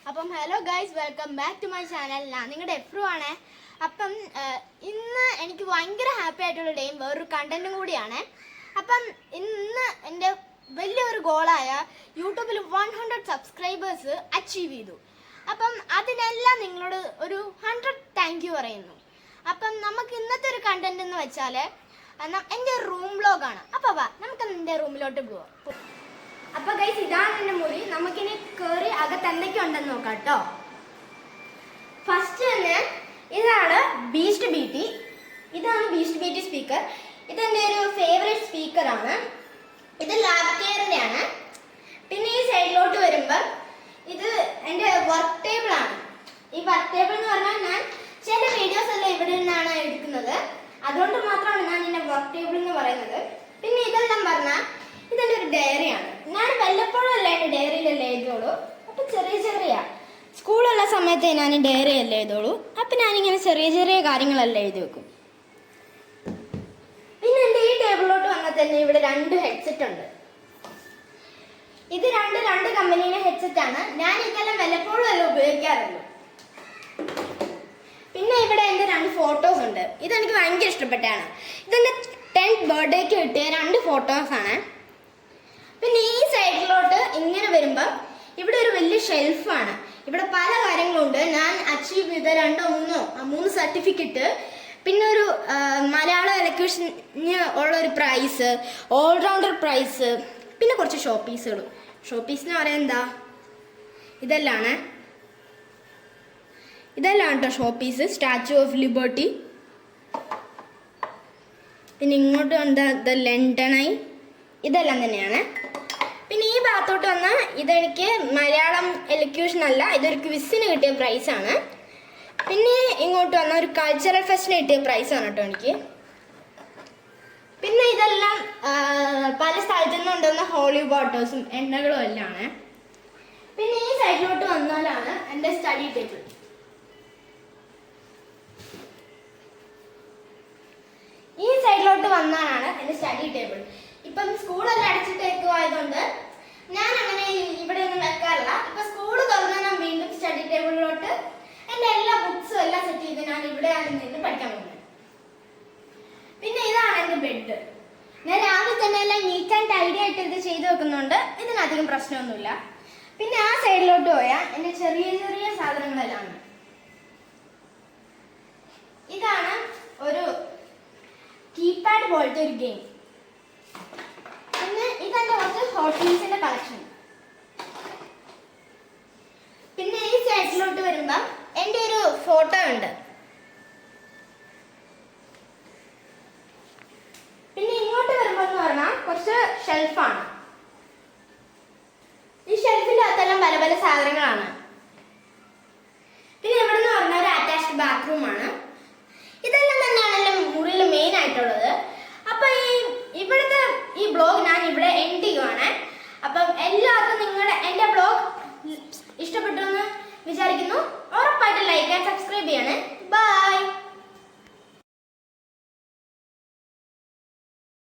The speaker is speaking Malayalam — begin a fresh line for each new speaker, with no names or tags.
അപ്പം hello guys, welcome back to my channel. ഞാൻ നിങ്ങളുടെ എഫ്രു ആണ്. അപ്പം ഇന്ന് എനിക്ക് ഭയങ്കര ഹാപ്പി ആയിട്ടുള്ള ഡേയും വേറൊരു കണ്ടന്റും കൂടിയാണ്. അപ്പം ഇന്ന് എൻ്റെ വലിയൊരു ഗോളായ യൂട്യൂബിൽ 100 സബ്സ്ക്രൈബേഴ്സ് അച്ചീവ് ചെയ്തു. അപ്പം അതിനെല്ലാം നിങ്ങളോട് ഒരു 100 താങ്ക് യു പറയുന്നു. അപ്പം നമുക്ക് ഇന്നത്തെ ഒരു കണ്ടന്റ് എന്ന് വെച്ചാൽ എൻ്റെ റൂം വ്ലോഗാണ്. അപ്പോൾ വാ നമുക്ക് എൻ്റെ റൂമിലോട്ട് പോവാം. അപ്പോൾ ഗൈസ്, ഇതാണ് എൻ്റെ മുറി. നമുക്കിനി കയറി അകത്ത് എന്തൊക്കെയുണ്ടെന്ന് നോക്കാം കേട്ടോ. ഫസ്റ്റ് തന്നെ ഇതാണ് ബീസ്റ്റ് ബീറ്റി. ഇതാണ് ബീസ്റ്റ് ബീറ്റി സ്പീക്കർ. ഇതെൻ്റെ ഒരു ഫേവറേറ്റ് സ്പീക്കറാണ്. ഇത് ലാപ്റ്റോപ്പിൻ്റെ ആണ്. പിന്നെ ഈ സൈഡിലോട്ട് വരുമ്പോൾ ഇത് എൻ്റെ വർക്ക് ടേബിളാണ്. ഈ വർക്ക് ടേബിൾ എന്ന് പറഞ്ഞാൽ ഞാൻ ചില വീഡിയോസ് എല്ലാം ഇവിടെ നിന്നാണ് എടുക്കുന്നത്. അതുകൊണ്ട് മാത്രമാണ് ഞാൻ ഇതിൻ്റെ വർക്ക് ടേബിൾ എന്ന് പറയുന്നത്. പിന്നെ ഇതെല്ലാം പറഞ്ഞാൽ ഇതെൻ്റെ ഒരു ഡയറിയാണ്. ഞാൻ വല്ലപ്പോഴും അല്ല എൻ്റെ ഡയറിയിലല്ലേ എഴുതുള്ളൂ. അപ്പം ചെറിയ സ്കൂളുള്ള സമയത്ത് ഞാൻ ഡയറി അല്ലേ എഴുതുള്ളൂ. അപ്പം ഞാനിങ്ങനെ ചെറിയ കാര്യങ്ങളെല്ലാം എഴുതി വെക്കും. പിന്നെ എൻ്റെ ഈ ടേബിളിലോട്ട് വന്നാൽ തന്നെ ഇവിടെ 2 ഹെഡ്സെറ്റ് ഉണ്ട്. ഇത് രണ്ട് കമ്പനിയുടെ ഹെഡ്സെറ്റാണ്. ഞാൻ ഇതെല്ലാം വല്ലപ്പോഴും അല്ല ഉപയോഗിക്കാറുള്ളൂ. പിന്നെ ഇവിടെ എൻ്റെ 2 ഫോട്ടോസ് ഉണ്ട്. ഇതെനിക്ക് ഭയങ്കര ഇഷ്ടപ്പെട്ടാണ്. ഇതെൻ്റെ 10th ബർത്ത്ഡേക്ക് കിട്ടിയ 2 ഫോട്ടോസാണ്. പിന്നെ ഈ സൈഡിലോട്ട് ഇങ്ങനെ വരുമ്പോൾ ഇവിടെ ഒരു വലിയ ഷെൽഫാണ്. ഇവിടെ പല കാര്യങ്ങളുണ്ട്. ഞാൻ അച്ചീവ് ചെയ്ത 3 സർട്ടിഫിക്കറ്റ്, പിന്നെ ഒരു മലയാളം എലക്യൂഷന് ഉള്ളൊരു പ്രൈസ്, ഓൾറൗണ്ടർ പ്രൈസ്, പിന്നെ കുറച്ച് ഷോപ്പീസുകളും. ഷോപ്പീസ് എന്ന് പറയാൻ എന്താ, ഇതെല്ലാം കേട്ടോ ഷോപ്പീസ്. Statue of liberty. പിന്നെ ഇങ്ങോട്ട് എന്താ, ലണ്ടൻ ഐ. ഇതെല്ലാം തന്നെയാണ്. പിന്നെ ഈ ഭാഗത്തോട്ട് വന്നാൽ ഇതെനിക്ക് മലയാളം എലക്യൂഷൻ അല്ല, ഇതൊരു ക്വിസിന് കിട്ടിയ പ്രൈസാണ്. പിന്നെ ഇങ്ങോട്ട് വന്നാൽ ഒരു കൾച്ചറൽ ഫെസ്റ്റിന് കിട്ടിയ പ്രൈസാണ് കേട്ടോ എനിക്ക്. പിന്നെ ഇതെല്ലാം പല സ്ഥലത്തു നിന്ന് കൊണ്ടുവന്ന ഹോളി വാട്ടേഴ്സും എണ്ണകളും എല്ലാം ആണ്. പിന്നെ ഈ സൈഡിലോട്ട് വന്നാലാണ് എൻ്റെ സ്റ്റഡി ടേബിൾ. ഈ സൈഡിലോട്ട് വന്നാലാണ് എൻ്റെ സ്റ്റഡി ടേബിൾ. ഇപ്പം സ്കൂളെല്ലാം അടച്ചിട്ടേക്കുവായതുകൊണ്ട് ഞാൻ അങ്ങനെ ഇവിടെ ഒന്നും വെക്കാറില്ല. ഇപ്പം സ്കൂൾ തുറന്നാൽ ഞാൻ വീണ്ടും സ്റ്റഡി ടേബിളിലോട്ട് എൻ്റെ എല്ലാ ബുക്സും എല്ലാം സെറ്റ് ചെയ്ത് ഞാൻ ഇവിടെയാണ് നിന്ന് പഠിക്കാൻ പോകുന്നത്. പിന്നെ ഇതാണ് എൻ്റെ ബെഡ്. ഞാൻ രാവിലെ തന്നെ എല്ലാം നീറ്റ് ആൻഡ് ടൈഡി ആയിട്ട് ഇത് ചെയ്ത് വെക്കുന്നുണ്ട്. ഇതിനധികം പ്രശ്നമൊന്നുമില്ല. പിന്നെ ആ സൈഡിലോട്ട് പോയാൽ എൻ്റെ ചെറിയ സാധനങ്ങളെല്ലാം ഉണ്ട്. ഇതാണ് ഒരു കീപാഡ് പോലത്തെ ഒരു ഗെയിം. പിന്നെ ഇതെന്റെ കുറച്ച് ഹോട്ട് വീൽസിന്റെ കളക്ഷൻ. പിന്നെ ഈ സൈഡിലോട്ട് വരുമ്പം എൻ്റെ ഒരു ഫോട്ടോ ഉണ്ട്. പിന്നെ ഇങ്ങോട്ട് വരുമ്പോൾ എന്ന് പറഞ്ഞാൽ കുറച്ച് ഷെൽഫാണ്. ഈ ഷെൽഫിന്റെ അകത്തെല്ലാം പല സാധനങ്ങളാണ്. പിന്നെ ഇവിടെ നിന്ന് പറഞ്ഞാൽ ഒരു അറ്റാച്ച്ഡ് ബാത്റൂമാണ്.